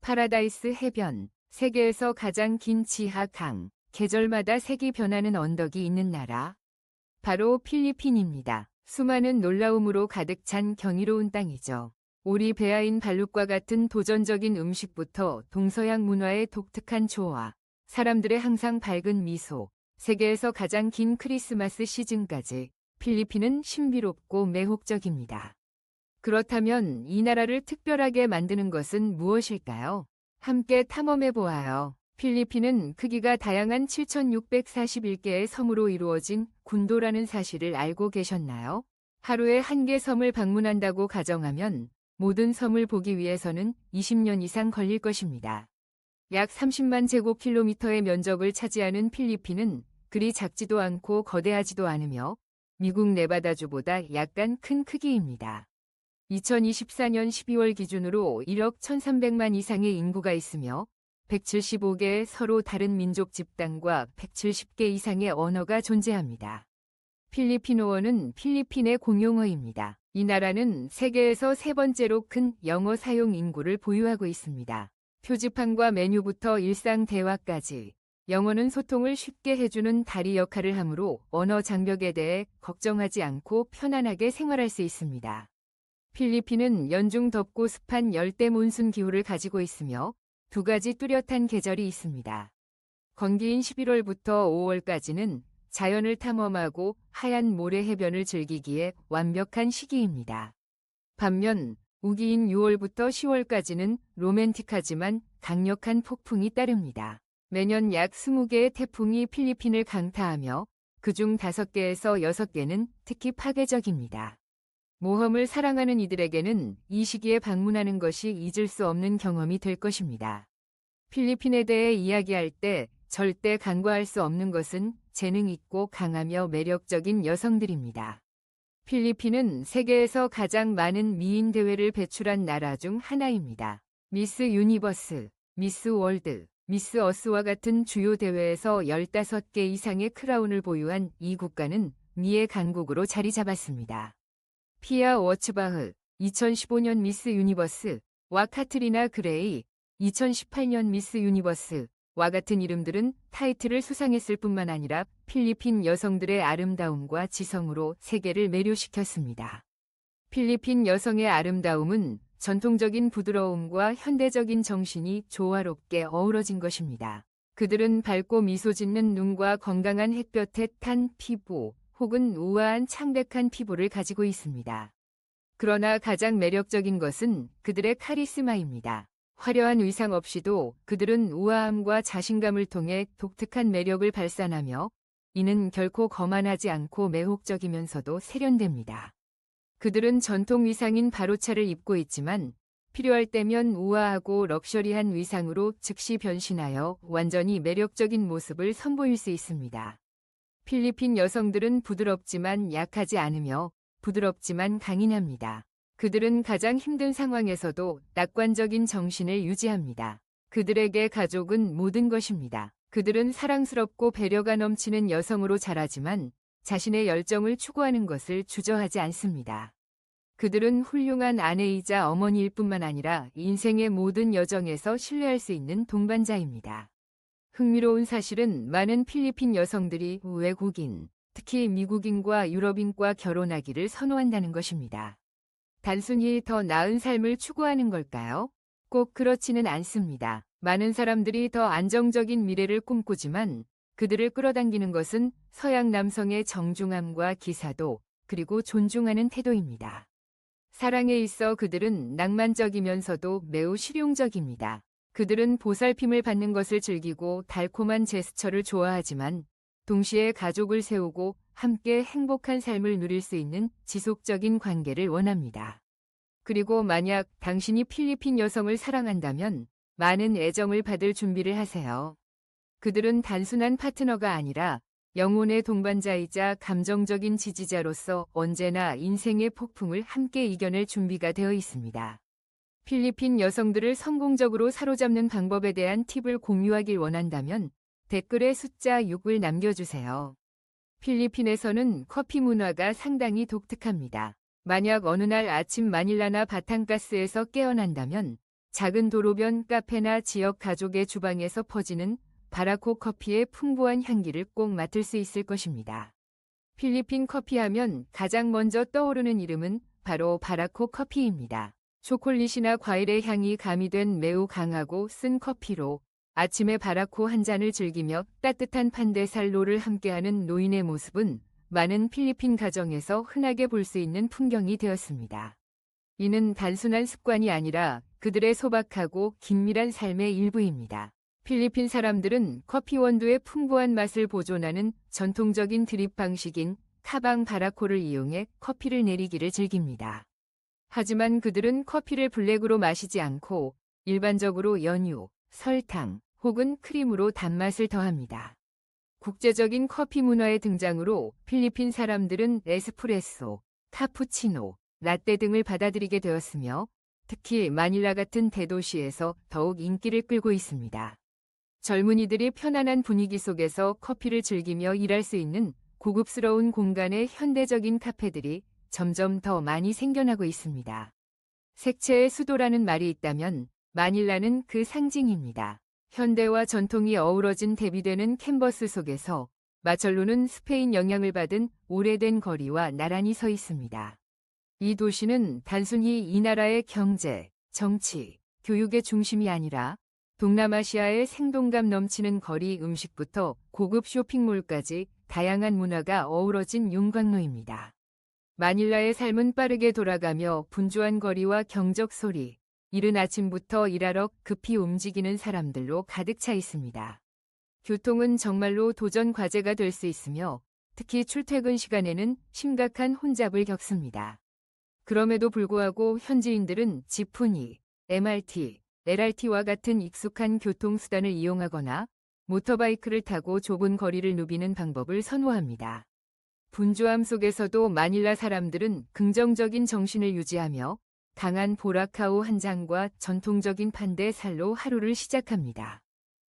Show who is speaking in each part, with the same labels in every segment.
Speaker 1: 파라다이스 해변, 세계에서 가장 긴 지하 강, 계절마다 색이 변하는 언덕이 있는 나라. 바로 필리핀입니다. 수많은 놀라움으로 가득 찬 경이로운 땅이죠. 오리 베아인 발룩과 같은 도전적인 음식부터 동서양 문화의 독특한 조화, 사람들의 항상 밝은 미소, 세계에서 가장 긴 크리스마스 시즌까지 필리핀은 신비롭고 매혹적입니다. 그렇다면 이 나라를 특별하게 만드는 것은 무엇일까요? 함께 탐험해 보아요. 필리핀은 크기가 다양한 7,641개의 섬으로 이루어진 군도라는 사실을 알고 계셨나요? 하루에 한 개 섬을 방문한다고 가정하면 모든 섬을 보기 위해서는 20년 이상 걸릴 것입니다. 약 30만 제곱킬로미터의 면적을 차지하는 필리핀은 그리 작지도 않고 거대하지도 않으며 미국 네바다주보다 약간 큰 크기입니다. 2024년 12월 기준으로 1억 1,300만 이상의 인구가 있으며 175개의 서로 다른 민족 집단과 170개 이상의 언어가 존재합니다. 필리핀어는 필리핀의 공용어입니다. 이 나라는 세계에서 세 번째로 큰 영어 사용 인구를 보유하고 있습니다. 표지판과 메뉴부터 일상 대화까지 영어는 소통을 쉽게 해주는 다리 역할을 하므로 언어 장벽에 대해 걱정하지 않고 편안하게 생활할 수 있습니다. 필리핀은 연중 덥고 습한 열대 몬순 기후를 가지고 있으며 두 가지 뚜렷한 계절이 있습니다. 건기인 11월부터 5월까지는 자연을 탐험하고 하얀 모래 해변을 즐기기에 완벽한 시기입니다. 반면 우기인 6월부터 10월까지는 로맨틱하지만 강력한 폭풍이 따릅니다. 매년 약 20개의 태풍이 필리핀을 강타하며 그중 5개에서 6개는 특히 파괴적입니다. 모험을 사랑하는 이들에게는 이 시기에 방문하는 것이 잊을 수 없는 경험이 될 것입니다. 필리핀에 대해 이야기할 때 절대 간과할 수 없는 것은 재능 있고 강하며 매력적인 여성들입니다. 필리핀은 세계에서 가장 많은 미인 대회를 배출한 나라 중 하나입니다. 미스 유니버스, 미스 월드, 미스 어스와 같은 주요 대회에서 15개 이상의 크라운을 보유한 이 국가는 미의 강국으로 자리 잡았습니다. 피아 워츠바흐, 2015년 미스 유니버스와 카트리나 그레이, 2018년 미스 유니버스와 같은 이름들은 타이틀을 수상했을 뿐만 아니라 필리핀 여성들의 아름다움과 지성으로 세계를 매료시켰습니다. 필리핀 여성의 아름다움은 전통적인 부드러움과 현대적인 정신이 조화롭게 어우러진 것입니다. 그들은 밝고 미소 짓는 눈과 건강한 햇볕에 탄 피부, 혹은 우아한 창백한 피부를 가지고 있습니다. 그러나 가장 매력적인 것은 그들의 카리스마입니다. 화려한 의상 없이도 그들은 우아함과 자신감을 통해 독특한 매력을 발산하며 이는 결코 거만하지 않고 매혹적이면서도 세련됩니다. 그들은 전통 의상인 바로차를 입고 있지만 필요할 때면 우아하고 럭셔리한 의상으로 즉시 변신하여 완전히 매력적인 모습을 선보일 수 있습니다. 필리핀 여성들은 부드럽지만 약하지 않으며 부드럽지만 강인합니다. 그들은 가장 힘든 상황에서도 낙관적인 정신을 유지합니다. 그들에게 가족은 모든 것입니다. 그들은 사랑스럽고 배려가 넘치는 여성으로 자라지만 자신의 열정을 추구하는 것을 주저하지 않습니다. 그들은 훌륭한 아내이자 어머니일 뿐만 아니라 인생의 모든 여정에서 신뢰할 수 있는 동반자입니다. 흥미로운 사실은 많은 필리핀 여성들이 외국인, 특히 미국인과 유럽인과 결혼하기를 선호한다는 것입니다. 단순히 더 나은 삶을 추구하는 걸까요? 꼭 그렇지는 않습니다. 많은 사람들이 더 안정적인 미래를 꿈꾸지만 그들을 끌어당기는 것은 서양 남성의 정중함과 기사도 그리고 존중하는 태도입니다. 사랑에 있어 그들은 낭만적이면서도 매우 실용적입니다. 그들은 보살핌을 받는 것을 즐기고 달콤한 제스처를 좋아하지만 동시에 가족을 세우고 함께 행복한 삶을 누릴 수 있는 지속적인 관계를 원합니다. 그리고 만약 당신이 필리핀 여성을 사랑한다면 많은 애정을 받을 준비를 하세요. 그들은 단순한 파트너가 아니라 영혼의 동반자이자 감정적인 지지자로서 언제나 인생의 폭풍을 함께 이겨낼 준비가 되어 있습니다. 필리핀 여성들을 성공적으로 사로잡는 방법에 대한 팁을 공유하길 원한다면 댓글에 숫자 6을 남겨주세요. 필리핀에서는 커피 문화가 상당히 독특합니다. 만약 어느 날 아침 마닐라나 바탕가스에서 깨어난다면 작은 도로변 카페나 지역 가족의 주방에서 퍼지는 바라코 커피의 풍부한 향기를 꼭 맡을 수 있을 것입니다. 필리핀 커피하면 가장 먼저 떠오르는 이름은 바로 바라코 커피입니다. 초콜릿이나 과일의 향이 가미된 매우 강하고 쓴 커피로 아침에 바라코 한 잔을 즐기며 따뜻한 판데살로를 함께하는 노인의 모습은 많은 필리핀 가정에서 흔하게 볼 수 있는 풍경이 되었습니다. 이는 단순한 습관이 아니라 그들의 소박하고 긴밀한 삶의 일부입니다. 필리핀 사람들은 커피 원두의 풍부한 맛을 보존하는 전통적인 드립 방식인 카방 바라코를 이용해 커피를 내리기를 즐깁니다. 하지만 그들은 커피를 블랙으로 마시지 않고 일반적으로 연유, 설탕 혹은 크림으로 단맛을 더합니다. 국제적인 커피 문화의 등장으로 필리핀 사람들은 에스프레소, 카푸치노, 라떼 등을 받아들이게 되었으며 특히 마닐라 같은 대도시에서 더욱 인기를 끌고 있습니다. 젊은이들이 편안한 분위기 속에서 커피를 즐기며 일할 수 있는 고급스러운 공간의 현대적인 카페들이 점점 더 많이 생겨나고 있습니다. 색채의 수도라는 말이 있다면 마닐라는 그 상징입니다. 현대와 전통이 어우러진 대비되는 캔버스 속에서 마철로는 스페인 영향을 받은 오래된 거리와 나란히 서 있습니다. 이 도시는 단순히 이 나라의 경제, 정치, 교육의 중심이 아니라 동남아시아의 생동감 넘치는 거리 음식부터 고급 쇼핑몰까지 다양한 문화가 어우러진 윤곽로입니다. 마닐라의 삶은 빠르게 돌아가며 분주한 거리와 경적 소리, 이른 아침부터 일하러 급히 움직이는 사람들로 가득 차 있습니다. 교통은 정말로 도전 과제가 될 수 있으며 특히 출퇴근 시간에는 심각한 혼잡을 겪습니다. 그럼에도 불구하고 현지인들은 지프니, MRT, LRT와 같은 익숙한 교통수단을 이용하거나 모터바이크를 타고 좁은 거리를 누비는 방법을 선호합니다. 분주함 속에서도 마닐라 사람들은 긍정적인 정신을 유지하며 강한 보라카오 한 잔과 전통적인 판데 살로 하루를 시작합니다.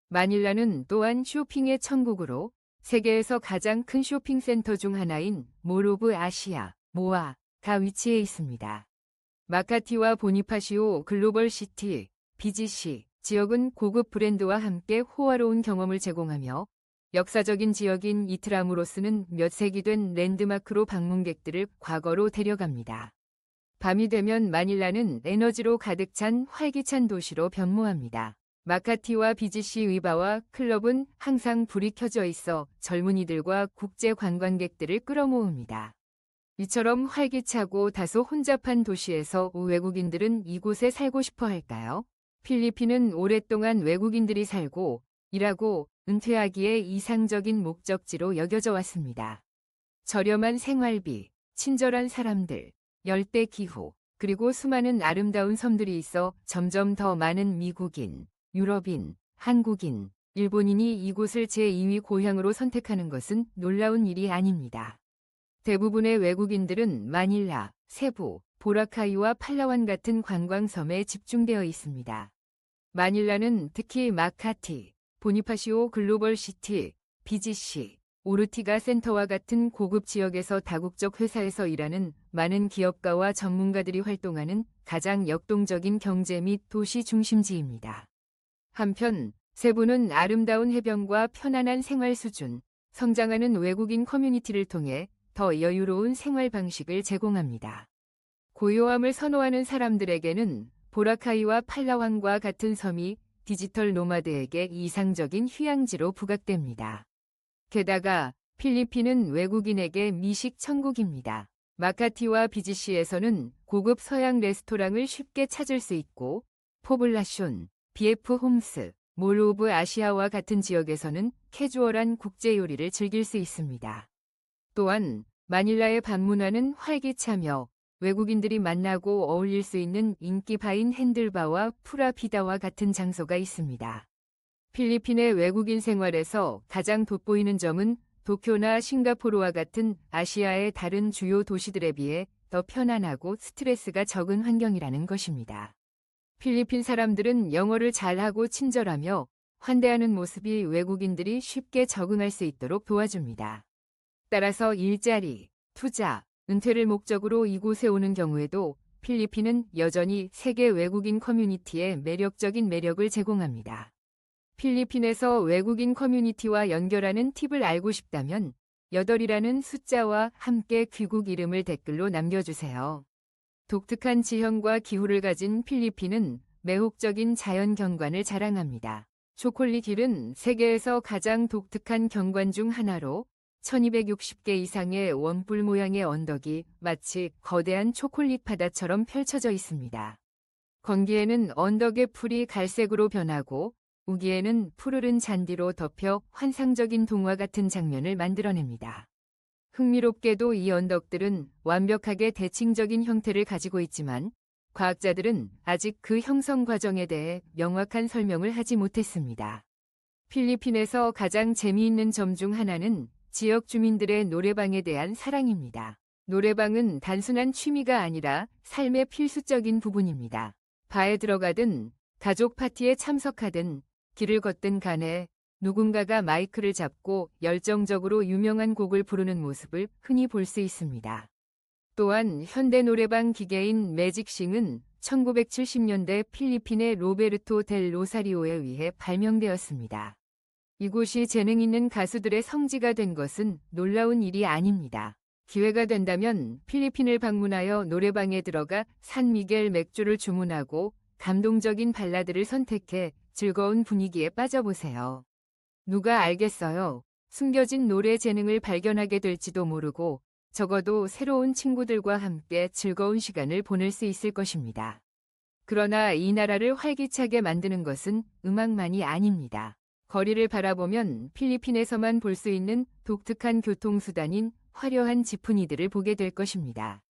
Speaker 1: 마닐라는 또한 쇼핑의 천국으로 세계에서 가장 큰 쇼핑센터 중 하나인 몰 오브 아시아, 모아가 위치해 있습니다. 마카티와 보니파시오 글로벌 시티, BGC 지역은 고급 브랜드와 함께 호화로운 경험을 제공하며 역사적인 지역인 이트라무로스는 몇 세기 된 랜드마크로 방문객들을 과거로 데려갑니다. 밤이 되면 마닐라는 에너지로 가득 찬 활기찬 도시로 변모합니다. 마카티와 BGC 의바와 클럽은 항상 불이 켜져 있어 젊은이들과 국제 관광객들을 끌어모읍니다. 이처럼 활기차고 다소 혼잡한 도시에서 외국인들은 이곳에 살고 싶어 할까요? 필리핀은 오랫동안 외국인들이 살고 일하고 은퇴하기에 이상적인 목적지로 여겨져 왔습니다. 저렴한 생활비, 친절한 사람들, 열대 기후, 그리고 수많은 아름다운 섬들이 있어 점점 더 많은 미국인, 유럽인, 한국인, 일본인이 이곳을 제2위 고향으로 선택하는 것은 놀라운 일이 아닙니다. 대부분의 외국인들은 마닐라, 세부, 보라카이와 팔라완 같은 관광섬에 집중되어 있습니다. 마닐라는 특히 마카티, 보니파시오 글로벌 시티, BGC, 오르티가 센터와 같은 고급 지역에서 다국적 회사에서 일하는 많은 기업가와 전문가들이 활동하는 가장 역동적인 경제 및 도시 중심지입니다. 한편 세부는 아름다운 해변과 편안한 생활 수준, 성장하는 외국인 커뮤니티를 통해 더 여유로운 생활 방식을 제공합니다. 고요함을 선호하는 사람들에게는 보라카이와 팔라완과 같은 섬이 디지털 노마드에게 이상적인 휴양지로 부각됩니다. 게다가 필리핀은 외국인에게 미식 천국입니다. 마카티와 BGC에서는 고급 서양 레스토랑을 쉽게 찾을 수 있고 포블라숀, BF 홈스, 몰 오브 아시아와 같은 지역에서는 캐주얼한 국제 요리를 즐길 수 있습니다. 또한 마닐라의 밤 문화는 활기차며 외국인들이 만나고 어울릴 수 있는 인기 바인 핸들바와 푸라비다와 같은 장소가 있습니다. 필리핀의 외국인 생활에서 가장 돋보이는 점은 도쿄나 싱가포르와 같은 아시아의 다른 주요 도시들에 비해 더 편안하고 스트레스가 적은 환경이라는 것입니다. 필리핀 사람들은 영어를 잘하고 친절하며 환대하는 모습이 외국인들이 쉽게 적응할 수 있도록 도와줍니다. 따라서 일자리, 투자, 은퇴를 목적으로 이곳에 오는 경우에도 필리핀은 여전히 세계 외국인 커뮤니티에 매력적인 매력을 제공합니다. 필리핀에서 외국인 커뮤니티와 연결하는 팁을 알고 싶다면 8이라는 숫자와 함께 귀국 이름을 댓글로 남겨주세요. 독특한 지형과 기후를 가진 필리핀은 매혹적인 자연 경관을 자랑합니다. 초콜릿 힐은 세계에서 가장 독특한 경관 중 하나로 1260개 이상의 원뿔 모양의 언덕이 마치 거대한 초콜릿 바다처럼 펼쳐져 있습니다. 건기에는 언덕의 풀이 갈색으로 변하고 우기에는 푸르른 잔디로 덮여 환상적인 동화 같은 장면을 만들어냅니다. 흥미롭게도 이 언덕들은 완벽하게 대칭적인 형태를 가지고 있지만 과학자들은 아직 그 형성 과정에 대해 명확한 설명을 하지 못했습니다. 필리핀에서 가장 재미있는 점 중 하나는 지역 주민들의 노래방에 대한 사랑입니다. 노래방은 단순한 취미가 아니라 삶의 필수적인 부분입니다. 바에 들어가든 가족 파티에 참석하든 길을 걷든 간에 누군가가 마이크를 잡고 열정적으로 유명한 곡을 부르는 모습을 흔히 볼 수 있습니다. 또한 현대 노래방 기계인 매직싱은 1970년대 필리핀의 로베르토 델 로사리오에 의해 발명되었습니다. 이곳이 재능 있는 가수들의 성지가 된 것은 놀라운 일이 아닙니다. 기회가 된다면 필리핀을 방문하여 노래방에 들어가 산 미겔 맥주를 주문하고 감동적인 발라드를 선택해 즐거운 분위기에 빠져보세요. 누가 알겠어요. 숨겨진 노래 재능을 발견하게 될지도 모르고 적어도 새로운 친구들과 함께 즐거운 시간을 보낼 수 있을 것입니다. 그러나 이 나라를 활기차게 만드는 것은 음악만이 아닙니다. 거리를 바라보면 필리핀에서만 볼 수 있는 독특한 교통수단인 화려한 지프니들을 보게 될 것입니다.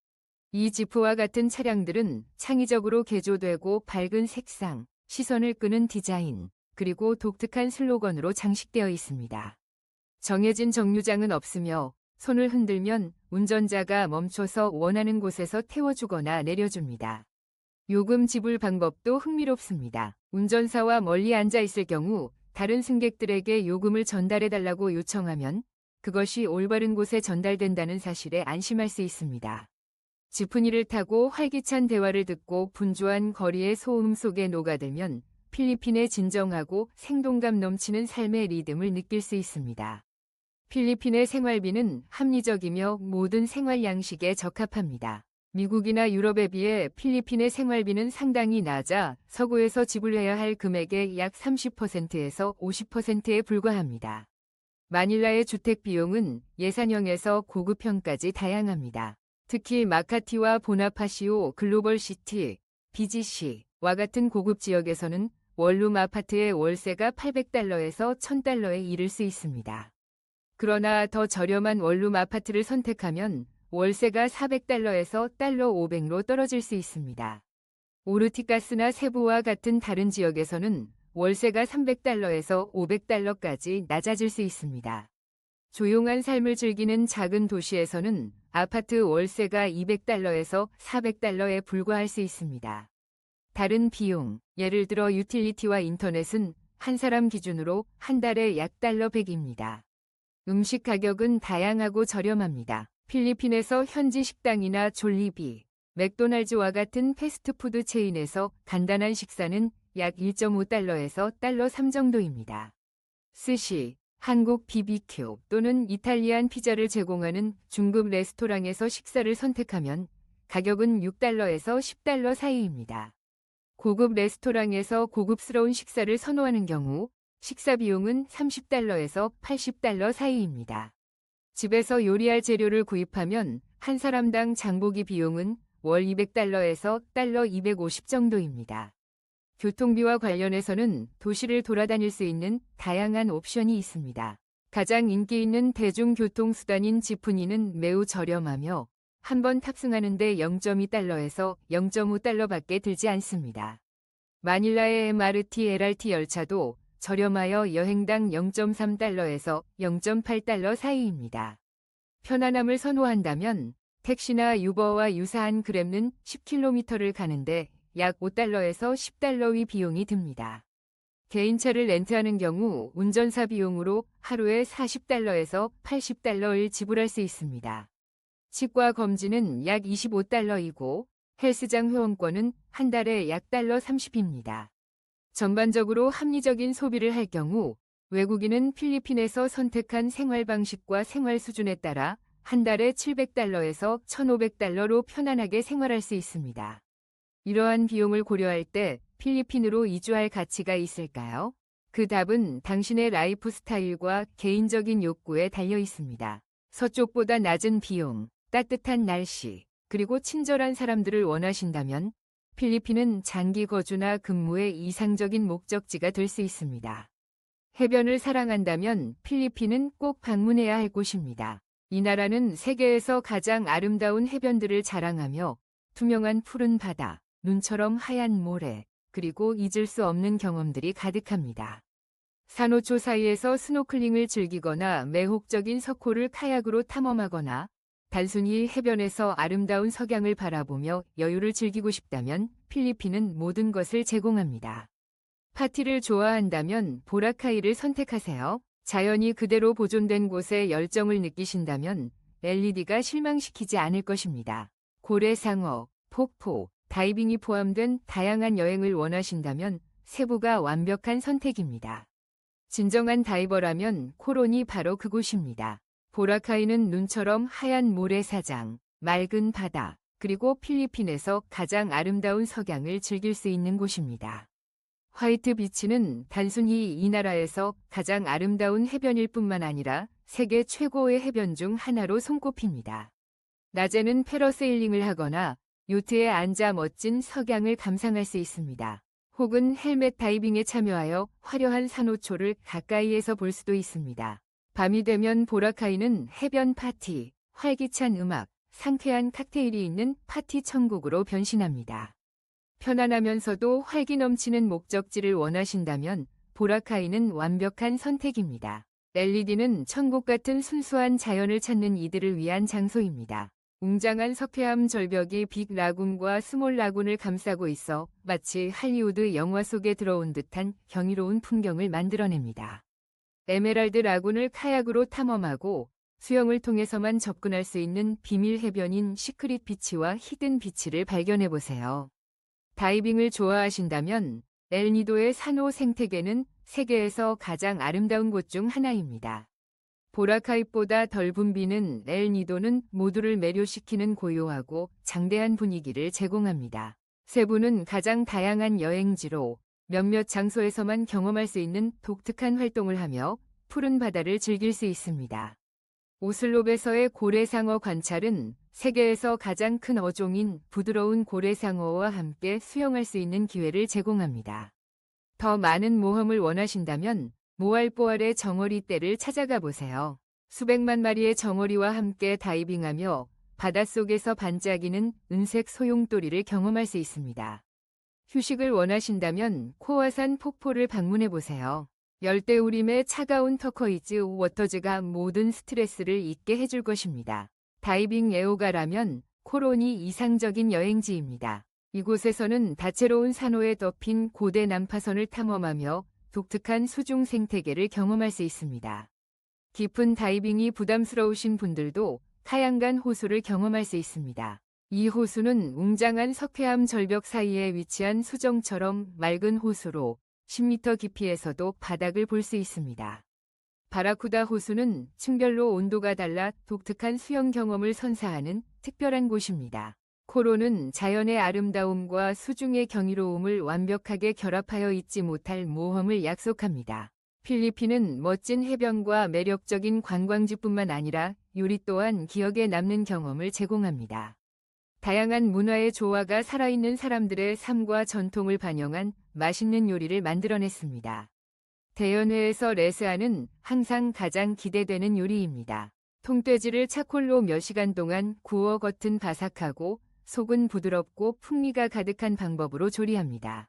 Speaker 1: 이 지프와 같은 차량들은 창의적으로 개조되고 밝은 색상, 시선을 끄는 디자인, 그리고 독특한 슬로건으로 장식되어 있습니다. 정해진 정류장은 없으며 손을 흔들면 운전자가 멈춰서 원하는 곳에서 태워주거나 내려줍니다. 요금 지불 방법도 흥미롭습니다. 운전사와 멀리 앉아 있을 경우 다른 승객들에게 요금을 전달해달라고 요청하면 그것이 올바른 곳에 전달된다는 사실에 안심할 수 있습니다. 지프니를 타고 활기찬 대화를 듣고 분주한 거리의 소음 속에 녹아들면 필리핀의 진정하고 생동감 넘치는 삶의 리듬을 느낄 수 있습니다. 필리핀의 생활비는 합리적이며 모든 생활 양식에 적합합니다. 미국이나 유럽에 비해 필리핀의 생활비는 상당히 낮아 서구에서 지불해야 할 금액의 약 30%에서 50%에 불과합니다. 마닐라의 주택 비용은 예산형에서 고급형까지 다양합니다. 특히 마카티와 보나파시오 글로벌시티, BGC와 같은 고급 지역에서는 원룸 아파트의 월세가 $800에서 $1000에 이를 수 있습니다. 그러나 더 저렴한 원룸 아파트를 선택하면 월세가 $400에서 $500로 떨어질 수 있습니다. 오르티카스나 세부와 같은 다른 지역에서는 월세가 $300에서 $500까지 낮아질 수 있습니다. 조용한 삶을 즐기는 작은 도시에서는 아파트 월세가 $200에서 $400에 불과할 수 있습니다. 다른 비용, 예를 들어 유틸리티와 인터넷은 한 사람 기준으로 한 달에 약 $100입니다. 음식 가격은 다양하고 저렴합니다. 필리핀에서 현지 식당이나 졸리비, 맥도날드와 같은 패스트푸드 체인에서 간단한 식사는 약 $1.5에서 $3 정도입니다. 스시, 한국 BBQ 또는 이탈리안 피자를 제공하는 중급 레스토랑에서 식사를 선택하면 가격은 $6에서 $10 사이입니다. 고급 레스토랑에서 고급스러운 식사를 선호하는 경우 식사 비용은 $30에서 $80 사이입니다. 집에서 요리할 재료를 구입하면 한 사람당 장보기 비용은 월 $200에서 $250 정도입니다. 교통비와 관련해서는 도시를 돌아다닐 수 있는 다양한 옵션이 있습니다. 가장 인기 있는 대중교통수단인 지프니는 매우 저렴하며 한 번 탑승하는데 $0.2에서 $0.5밖에 들지 않습니다. 마닐라의 MRT, LRT 열차도 저렴하여 여행당 $0.3에서 $0.8 사이입니다. 편안함을 선호한다면 택시나 유버와 유사한 그랩는 10km를 가는데 약 $5에서 $10의 비용이 듭니다. 개인차를 렌트하는 경우 운전사 비용으로 하루에 $40에서 $80을 지불할 수 있습니다. 치과 검진은 약 $25이고 헬스장 회원권은 한 달에 약 $30입니다. 전반적으로 합리적인 소비를 할 경우 외국인은 필리핀에서 선택한 생활 방식과 생활 수준에 따라 한 달에 $700에서 $1,500로 편안하게 생활할 수 있습니다. 이러한 비용을 고려할 때 필리핀으로 이주할 가치가 있을까요? 그 답은 당신의 라이프 스타일과 개인적인 욕구에 달려 있습니다. 서쪽보다 낮은 비용, 따뜻한 날씨, 그리고 친절한 사람들을 원하신다면 필리핀은 장기 거주나 근무의 이상적인 목적지가 될 수 있습니다. 해변을 사랑한다면 필리핀은 꼭 방문해야 할 곳입니다. 이 나라는 세계에서 가장 아름다운 해변들을 자랑하며 투명한 푸른 바다, 눈처럼 하얀 모래, 그리고 잊을 수 없는 경험들이 가득합니다. 산호초 사이에서 스노클링을 즐기거나 매혹적인 석호를 카약으로 탐험하거나 단순히 해변에서 아름다운 석양을 바라보며 여유를 즐기고 싶다면 필리핀은 모든 것을 제공합니다. 파티를 좋아한다면 보라카이를 선택하세요. 자연이 그대로 보존된 곳에 열정을 느끼신다면 LED가 실망시키지 않을 것입니다. 고래상어, 폭포, 다이빙이 포함된 다양한 여행을 원하신다면 세부가 완벽한 선택입니다. 진정한 다이버라면 코론이 바로 그곳입니다. 보라카이는 눈처럼 하얀 모래사장, 맑은 바다, 그리고 필리핀에서 가장 아름다운 석양을 즐길 수 있는 곳입니다. 화이트 비치는 단순히 이 나라에서 가장 아름다운 해변일 뿐만 아니라 세계 최고의 해변 중 하나로 손꼽힙니다. 낮에는 패러세일링을 하거나 요트에 앉아 멋진 석양을 감상할 수 있습니다. 혹은 헬멧 다이빙에 참여하여 화려한 산호초를 가까이에서 볼 수도 있습니다. 밤이 되면 보라카이는 해변 파티, 활기찬 음악, 상쾌한 칵테일이 있는 파티 천국으로 변신합니다. 편안하면서도 활기 넘치는 목적지를 원하신다면 보라카이는 완벽한 선택입니다. LED는 천국 같은 순수한 자연을 찾는 이들을 위한 장소입니다. 웅장한 석회암 절벽이 빅 라군과 스몰 라군을 감싸고 있어 마치 할리우드 영화 속에 들어온 듯한 경이로운 풍경을 만들어냅니다. 에메랄드 라군을 카약으로 탐험하고 수영을 통해서만 접근할 수 있는 비밀 해변인 시크릿 비치와 히든 비치를 발견해보세요. 다이빙을 좋아하신다면 엘니도의 산호 생태계는 세계에서 가장 아름다운 곳 중 하나입니다. 보라카이보다 덜 붐비는 엘니도는 모두를 매료시키는 고요하고 장대한 분위기를 제공합니다. 세부는 가장 다양한 여행지로 몇몇 장소에서만 경험할 수 있는 독특한 활동을 하며 푸른 바다를 즐길 수 있습니다. 오슬롭에서의 고래상어 관찰은 세계에서 가장 큰 어종인 부드러운 고래상어와 함께 수영할 수 있는 기회를 제공합니다. 더 많은 모험을 원하신다면 모알보알의 정어리 떼를 찾아가 보세요. 수백만 마리의 정어리와 함께 다이빙하며 바닷속에서 반짝이는 은색 소용돌이를 경험할 수 있습니다. 휴식을 원하신다면 코아산 폭포를 방문해 보세요. 열대우림의 차가운 터커이즈 워터즈가 모든 스트레스를 잊게 해줄 것입니다. 다이빙 애호가라면 코론이 이상적인 여행지입니다. 이곳에서는 다채로운 산호에 덮인 고대 난파선을 탐험하며 독특한 수중 생태계를 경험할 수 있습니다. 깊은 다이빙이 부담스러우신 분들도 카양간 호수를 경험할 수 있습니다. 이 호수는 웅장한 석회암 절벽 사이에 위치한 수정처럼 맑은 호수로 10m 깊이에서도 바닥을 볼 수 있습니다. 바라쿠다 호수는 층별로 온도가 달라 독특한 수영 경험을 선사하는 특별한 곳입니다. 코론은 자연의 아름다움과 수중의 경이로움을 완벽하게 결합하여 잊지 못할 모험을 약속합니다. 필리핀은 멋진 해변과 매력적인 관광지뿐만 아니라 요리 또한 기억에 남는 경험을 제공합니다. 다양한 문화의 조화가 살아있는 사람들의 삶과 전통을 반영한 맛있는 요리를 만들어냈습니다. 대연회에서 레스아는 항상 가장 기대되는 요리입니다. 통돼지를 차콜로 몇 시간 동안 구워 겉은 바삭하고 속은 부드럽고 풍미가 가득한 방법으로 조리합니다.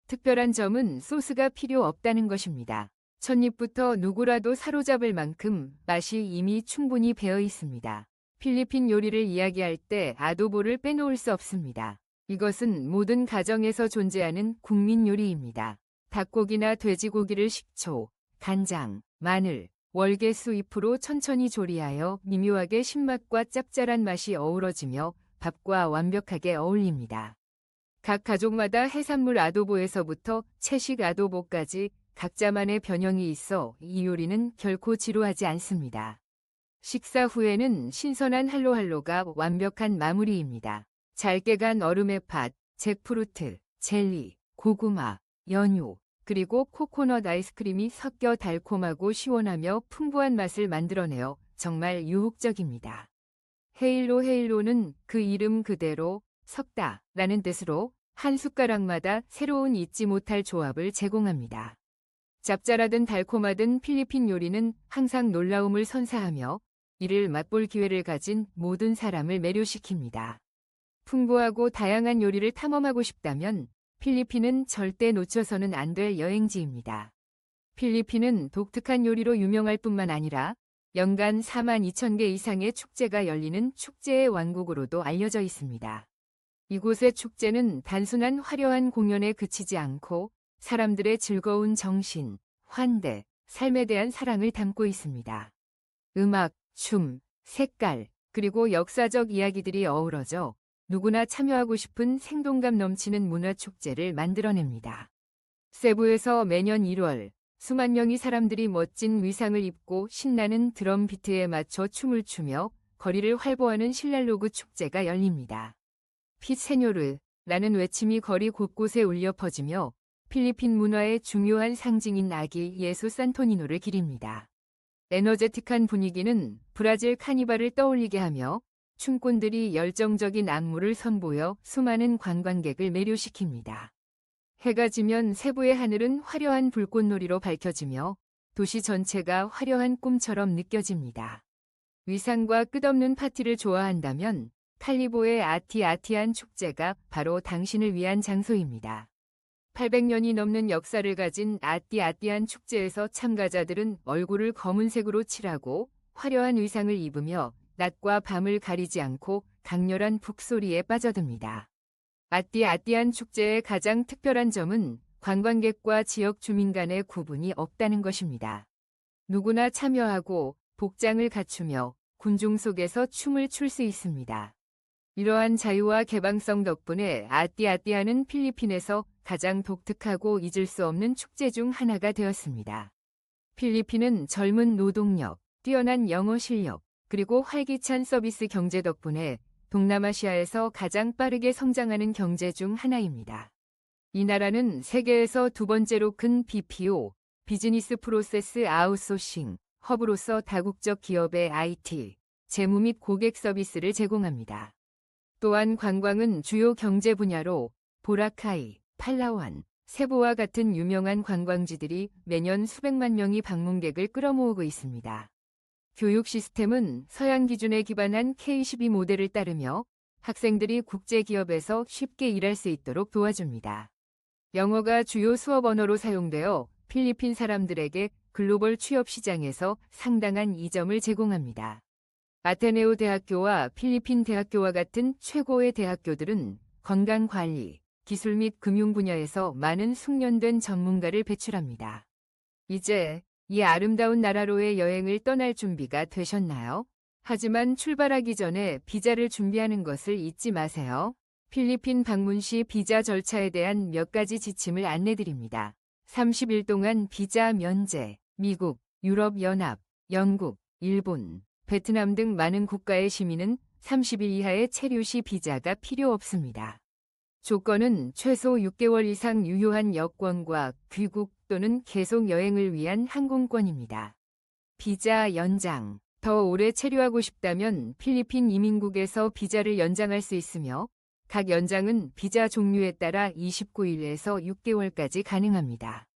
Speaker 1: 특별한 점은 소스가 필요 없다는 것입니다. 첫입부터 누구라도 사로잡을 만큼 맛이 이미 충분히 배어 있습니다. 필리핀 요리를 이야기할 때 아도보를 빼놓을 수 없습니다. 이것은 모든 가정에서 존재하는 국민 요리입니다. 닭고기나 돼지고기를 식초, 간장, 마늘, 월계수 잎으로 천천히 조리하여 미묘하게 신맛과 짭짤한 맛이 어우러지며 밥과 완벽하게 어울립니다. 각 가족마다 해산물 아도보에서부터 채식 아도보까지 각자만의 변형이 있어 이 요리는 결코 지루하지 않습니다. 식사 후에는 신선한 할로할로가 완벽한 마무리입니다. 잘게 간 얼음의 팥, 잭프루트, 젤리, 고구마, 연유, 그리고 코코넛 아이스크림이 섞여 달콤하고 시원하며 풍부한 맛을 만들어내어 정말 유혹적입니다. 헤일로는 그 이름 그대로 섞다라는 뜻으로 한 숟가락마다 새로운 잊지 못할 조합을 제공합니다. 짭짤하든 달콤하든 필리핀 요리는 항상 놀라움을 선사하며 이를 맛볼 기회를 가진 모든 사람을 매료시킵니다. 풍부하고 다양한 요리를 탐험하고 싶다면 필리핀은 절대 놓쳐서는 안 될 여행지입니다. 필리핀은 독특한 요리로 유명할 뿐만 아니라 연간 42,000개 이상의 축제가 열리는 축제의 왕국으로도 알려져 있습니다. 이곳의 축제는 단순한 화려한 공연에 그치지 않고 사람들의 즐거운 정신, 환대, 삶에 대한 사랑을 담고 있습니다. 음악, 춤, 색깔, 그리고 역사적 이야기들이 어우러져 누구나 참여하고 싶은 생동감 넘치는 문화축제를 만들어냅니다. 세부에서 매년 1월 수만 명의 사람들이 멋진 의상을 입고 신나는 드럼 비트에 맞춰 춤을 추며 거리를 활보하는 실랄로그 축제가 열립니다. 피세뇨르라는 외침이 거리 곳곳에 울려 퍼지며 필리핀 문화의 중요한 상징인 아기 예수 산토니노를 기립니다. 에너제틱한 분위기는 브라질 카니발을 떠올리게 하며 춤꾼들이 열정적인 안무를 선보여 수많은 관광객을 매료시킵니다. 해가 지면 세부의 하늘은 화려한 불꽃놀이로 밝혀지며 도시 전체가 화려한 꿈처럼 느껴집니다. 위상과 끝없는 파티를 좋아한다면 칼리보의 아티아티안 축제가 바로 당신을 위한 장소입니다. 800년이 넘는 역사를 가진 아띠아띠안 축제에서 참가자들은 얼굴을 검은색으로 칠하고 화려한 의상을 입으며 낮과 밤을 가리지 않고 강렬한 북소리에 빠져듭니다. 아띠아띠안 축제의 가장 특별한 점은 관광객과 지역 주민 간의 구분이 없다는 것입니다. 누구나 참여하고 복장을 갖추며 군중 속에서 춤을 출 수 있습니다. 이러한 자유와 개방성 덕분에 아띠아띠안은 필리핀에서 가장 독특하고 잊을 수 없는 축제 중 하나가 되었습니다. 필리핀은 젊은 노동력, 뛰어난 영어 실력, 그리고 활기찬 서비스 경제 덕분에 동남아시아에서 가장 빠르게 성장하는 경제 중 하나입니다. 이 나라는 세계에서 두 번째로 큰 BPO, 비즈니스 프로세스 아웃소싱, 허브로서 다국적 기업의 IT, 재무 및 고객 서비스를 제공합니다. 또한 관광은 주요 경제 분야로 보라카이, 팔라완, 세부와 같은 유명한 관광지들이 매년 수백만 명의 방문객을 끌어모으고 있습니다. 교육 시스템은 서양 기준에 기반한 K12 모델을 따르며 학생들이 국제기업에서 쉽게 일할 수 있도록 도와줍니다. 영어가 주요 수업 언어로 사용되어 필리핀 사람들에게 글로벌 취업 시장에서 상당한 이점을 제공합니다. 아테네오 대학교와 필리핀 대학교와 같은 최고의 대학교들은 건강관리, 기술 및 금융 분야에서 많은 숙련된 전문가를 배출합니다. 이제 이 아름다운 나라로의 여행을 떠날 준비가 되셨나요? 하지만 출발하기 전에 비자를 준비하는 것을 잊지 마세요. 필리핀 방문 시 비자 절차에 대한 몇 가지 지침을 안내드립니다. 30일 동안 비자 면제, 미국, 유럽연합, 영국, 일본, 베트남 등 많은 국가의 시민은 30일 이하의 체류 시 비자가 필요 없습니다. 조건은 최소 6개월 이상 유효한 여권과 귀국 또는 계속 여행을 위한 항공권입니다. 비자 연장. 더 오래 체류하고 싶다면 필리핀 이민국에서 비자를 연장할 수 있으며 각 연장은 비자 종류에 따라 29일에서 6개월까지 가능합니다.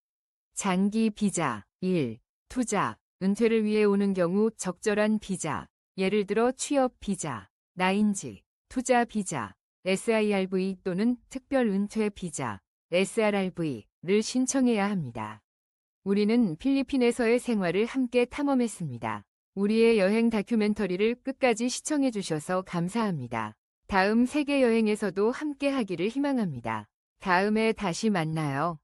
Speaker 1: 장기 비자. 1. 투자, 은퇴를 위해 오는 경우 적절한 비자, 예를 들어 취업 비자, 나인지, 투자 비자, SIRV 또는 특별 은퇴 비자, SRRV를 신청해야 합니다. 우리는 필리핀에서의 생활을 함께 탐험했습니다. 우리의 여행 다큐멘터리를 끝까지 시청해 주셔서 감사합니다. 다음 세계 여행에서도 함께 하기를 희망합니다. 다음에 다시 만나요.